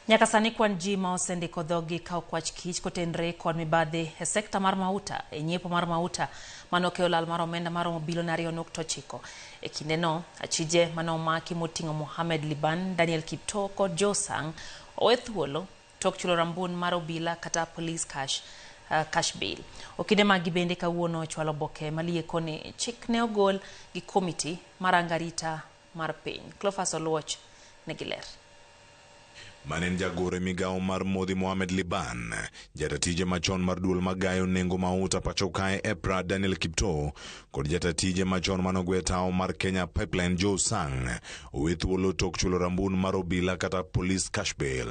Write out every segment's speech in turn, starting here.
Nyaka sani kwan ji ma osendiko dhogi ka okwach kich kotenre kod mibadhi e sekta mar mauta e nyiepo mar mauta manokelo lal mar omenda maromo bilion 2.9. E kindeno, achije manomaki moting'o Mohamed Liban, Daniel Kiptoo kod Joe Sang owe thuolo tok chulo rambun mar obila kata police cash bail. Okinde magi bende kawuono ochwalo oboke malieko ni chik ne ogol gi komiti mar angarita mar piny. Cleophas Oluoch ne giler. Manen jagore migao mar modhi Mohamed Liban, jatatije machon mar duol magayo nengo mauta pacho kae EPRA Daniel Kiptoo kod jatatije machon manogwe tao mar Kenya Pipeline Joe Sang owe thuolo tok chulo rambun mar obila kata police cash bail.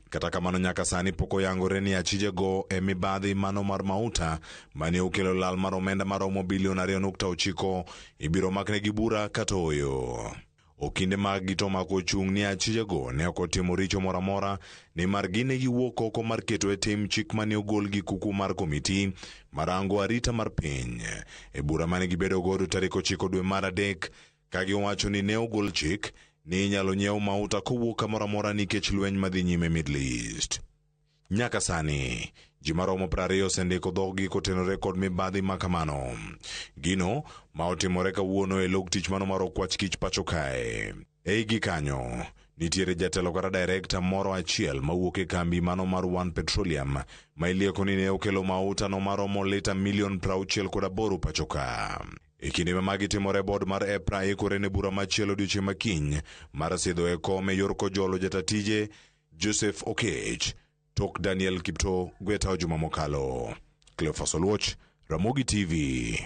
Kata kamano nyaka sani poko yangore ni achije go e mibadhi mano mar mauta mane okelo lal mar omenda maromo bilion 2.9 ibiro makne gi bura kata oyo. Okinde mag gito mako chung ni achije go ne okotimo richo moramora ni mar gine giwuok oko mar keto e tim chik mane ogol gi kuku mar komiti marango arita mar piny. E bura mane gibedo godo tarik 9 dwe mar adek ka giwacho ni ne ogol chik ni inyalo nyiew mauta kowuok kamoramora nikech lweny madhi nyime Middle East. Nyaka sani, ji maromo 20 osendiko dhogi kotenore kod mibadhi makamano. Gino ma otimore kawuono e log tich mano mar okwach kich pacho kae. Ei gi kanyo, nitiere jatelo kata director moro achiel mawuok e kambi mano mar One Petroleum ma ilieko ni ne okelo mauta no maromo lita milion 68 pacho ka. E kinde magi timore bod mar EPRA ikore ne bura machielo odiochieng' makiny mar sidho e kom e yor kojolo jatatije Joseph Okech tok Daniel Kiptoo gweta juma mokalo. Cleophas Oluoch, Ramogi TV.